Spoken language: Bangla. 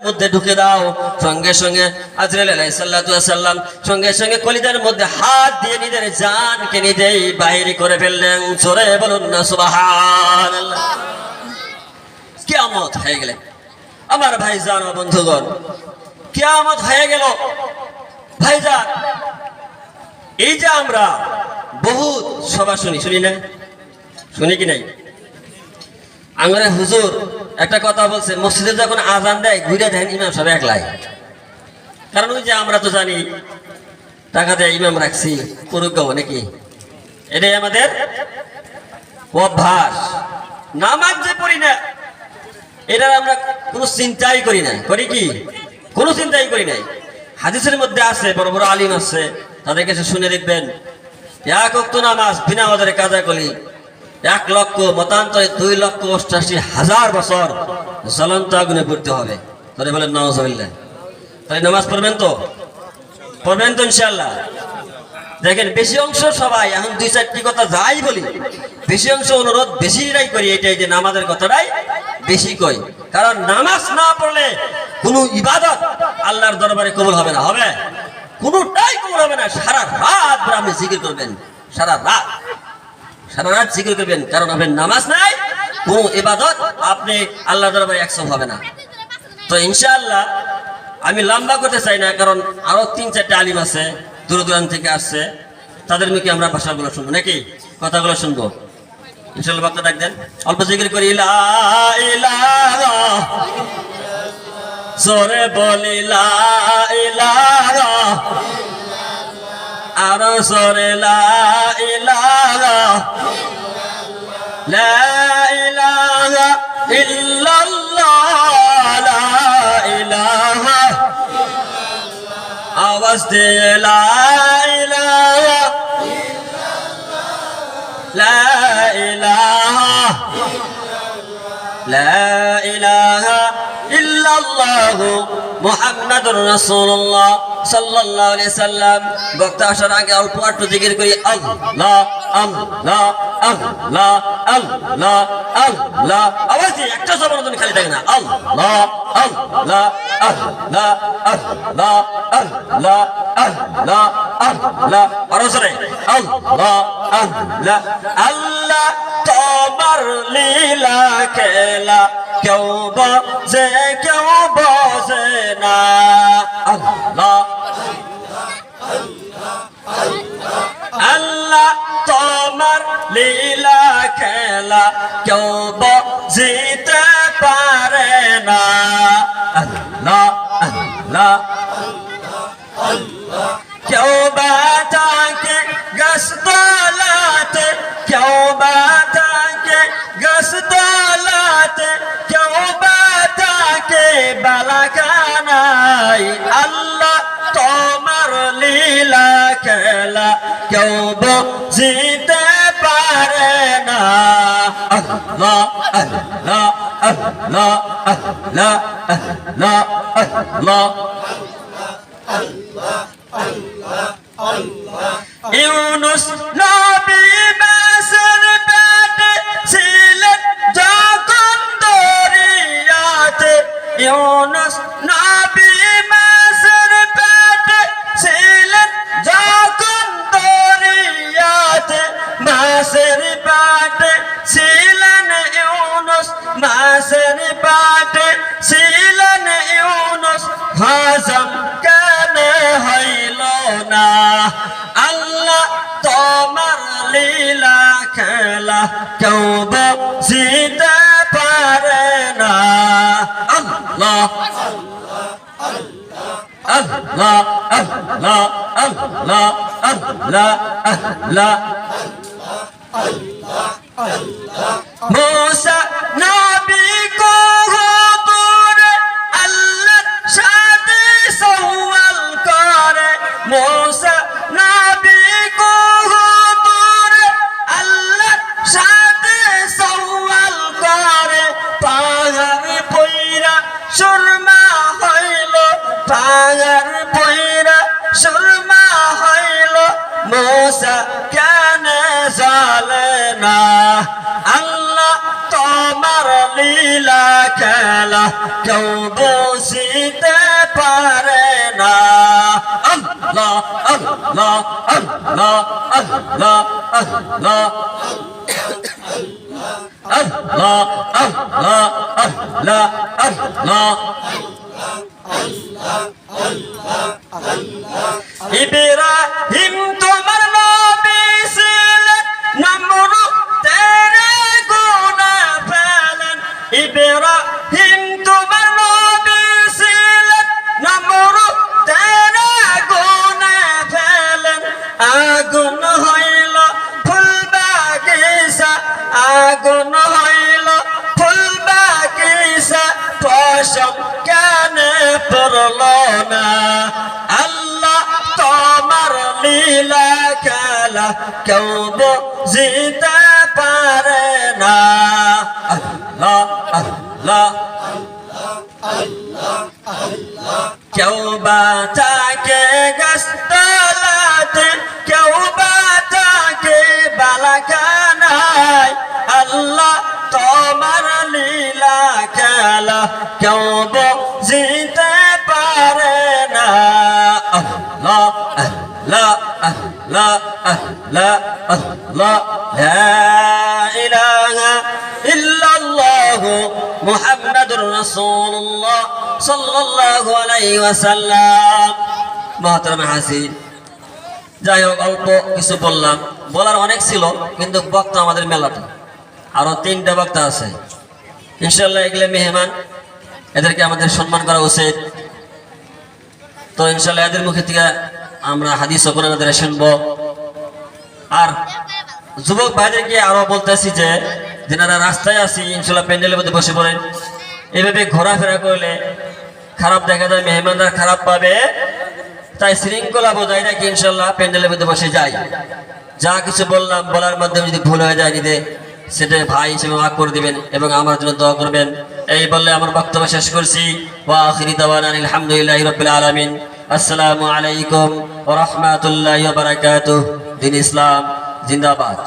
মধ্যে ঢুকে দাও। সঙ্গে সঙ্গে আজরাইল আলাইহিস সালাম সঙ্গে সঙ্গে কলিজার মধ্যে হাত দিয়ে নিজের জানকে নিজেই বাইরে করে ফেললেন। জোরে বলুন না সুবহানাল্লাহ। কিয়ামত হয়ে গেল আমার ভাইজান ও বন্ধুগণ, কিয়ামত হয়ে গেল ভাইজান। এই যে আমরা বহুত সভা শুনি না, শুনি কি নাই? আমরা হুজুর একটা কথা বলছে, মসজিদে যখন আজান দেয় ঘুরে দেন ইমাম সাহেব একলাই। কারণ ওই যে আমরা তো জানি টাকা দেয় ইমাম রাখছি করুক নাকি, এটাই আমাদের অভ্যাস। নামাজ যে পড়ি না এটা আমরা কোনো চিন্তাই করি না, করি কি? কোনো চিন্তাই করি নাই। হাদিসের মধ্যে আছে, বড় বড় আলিম আছে, তাদের কাছে শুনে দেখবেন, এক ওয়াক্ত নামাজ বিনা ওয়াজে কাজা করি 1 লক্ষ মতান্তরে 2,88,000 বছর জ্বলন্ত আগুনে পড়তে হবে। তাহলে বলেন নাউজুবিল্লাহ। তাই নামাজ পড়বেন তো, পড়বেন তো ইনশাআল্লাহ। দেখেন বেশি অংশ সবাই এখন 2-4টি কথা যাই বলি, বেশি অংশ অনুরোধ বেশিটাই করি এটাই যে নামাজের কথাটাই বেশি কই। কারণ নামাজ না পড়লে কোনো ইবাদত আল্লাহর দরবারে কবুল হবে না, হবে কোনোটাই কবুল হবে না। সারা রাত আপনি জিকির করবেন, সারা রাত জিকির করবেন, কারণ আপনার নামাজ নাই, কোনো ইবাদত আপনি আল্লাহর দরবারে একসম হবে না। তো ইনশাআল্লাহ আমি লম্বা করতে চাই না, কারণ আরো 3-4টা আলিম আছে দূর দূরান্ত থেকে আসছে, তাদের মুখে আমরা ভাষাগুলো শুনবো নাকি, কথাগুলো শুনবো ইনশাআল্লাহ। বক্তা ডাকবেন, অল্প জিকির করি লা ইলাহা, জোরে বলি লা ইলাহা, আরো জোরে লা ইলাহা, লা ইলাহা ইল্লাল্লাহ, লা ইলাহা, আওয়াজ দিয়ে লা ইলাহা, লা ইলাহা, লা ইলাহা ইল্লাল্লাহ মুহাম্মাদুর রাসূলুল্লাহ সাল্লাল্লাহু আলাইহি সাল্লাম। বক্তা আসার আগে অল্প একটু জিকির করি আল্লাহ আল্লাহ আল্লাহ আল্লাহ আল্লাহ। আওয়াজ দিয়ে একটা জবরদস্তি খালি থাকে না, আল্লাহ আল্লাহ আল্লাহ আল্লাহ আল্লাহ আল্লাহ আল্লাহ, আরো জোরে আল্লাহ আল্লাহ। আল্লাহ তোমার লীলা খেলা কেউ বোঝে কেউ বোঝে না, আল্লাহ আল্লাহ তোমার লীলা খেলা কেউ বুঝিতে পারে না, আল্লাহ আল্লাহ। কেউ বা থাকে গাছতলাতে, কেউ বা থাকে গাছতলাতে, কেউ বা থাকে বালাখানায়। আল্লাহ তোমার লীলা খেলা কেউ বুঝিতে পারে না, আল্লাহ আল্লাহ আল্লাহ আল্লাহ আল্লাহ আল্লাহ। ইউনুস নবী মাছের পেটে ছিলেন যখন দরিয়াতে, ইউনুস নবী মাছের পেটে ছিলেন যখন দরিয়াতে, মাছের পেটে ছিলেন ইউনুস, মাছের পেটে ছিলেন ইউনুস, হজম কেন হইল না? আল্লাহ তোমার লীলা খেলা কেউ বুঝিতে পারে না, আল্লাহ আল্লাহ আল্লাহ আল্লাহ আল্লাহ আল্লাহ। মুসা নবী কবুরে আল্লাহর সাথে সওয়াল করে, মুসা নবী কবুরে আল্লাহর সাথে সওয়াল করে। পাহাড় পয়রা সুরমা হইল, পাহাড় পয়রা সুরমা হইল, মুসা কেন জালে না? আল্লাহ তোমার লীলা খেলা কেউ বুঝিতে পারে না। আল্লাহ আল্লাহ আল্লাহ আল্লাহ আল্লাহ আল্লাহ আল্লাহ আল্লাহ আল্লাহ। ইব্রাহিম তোমার নবী ছিলেন, নমরুদের গুনাহ ফেলেন। ইব্রাহিম তোমার নবী ছিলেন, নমরুদের গুনাহ ফেলেন। আগুন হইল ফুল বাগিচা, আগুন হইল ফুল বাগিচা, পশম কেন পড়ল না। আল্লাহ তোমার লীলা খেলা কেউ বুঝিতে পারে না। আল্লাহ আল্লাহ কেউ বা থাকে গাছতলাতে, কেউ বা থাকে বালাখানায়। আল্লাহ তোমার লীলা খেলা কেউ বুঝিতে পারে না। আল্লাহ আল্লাহ আল্লাহ আল্লাহ আল্লাহ লা ইলাহা ইল্লাল্লাহু মুহাম্মাদুর রাসূলুল্লাহ সাল্লাল্লাহু আলাইহি ওয়াসাল্লাম। মুহতারাম হাজির, যাই হোক অল্প কিছু বললাম, বলার অনেক ছিল কিন্তু বক্তা আমাদের মেলাটা, আরো 3টা বক্তা আছে ইনশাআল্লাহ। এগুলো মেহমান, এদেরকে আমাদের সম্মান করা উচিত। তো ইনশাআল্লাহ এদের মুখে থেকে আমরা হাদিস ও কোরআন দ্বারা শুনবো। আর যুবক ভাইদেরকে আরো বলতেছি যে যারা রাস্তায় আছি ইনশাআল্লাহ প্যান্ডেলের মধ্যে বসে পড়েন। এইভাবে ঘোরাফেরা করলে খারাপ দেখা যায়, মেহমানরা খারাপ পাবে। তাই শৃঙ্খলা বজায় রাখি ইনশাআল্লাহ প্যান্ডেলের মধ্যে বসে যাই। যা কিছু বললাম বলার মাধ্যমে যদি ভুল হয়ে যায় নিতে সেটা ভাই হিসেবে মাফ করে দিবেন এবং আমার জন্য দোয়া করবেন। এই বললে আমার বক্তব্য শেষ করছি। ওয়া আখিরি দাওয়ানা আলহামদুলিল্লাহি রাব্বিল আলামিন। আসসালামু আলাইকুম ওয়া রাহমাতুল্লাহি ওয়া বারাকাতুহু। দিন ইসলাম জিন্দাবাদ।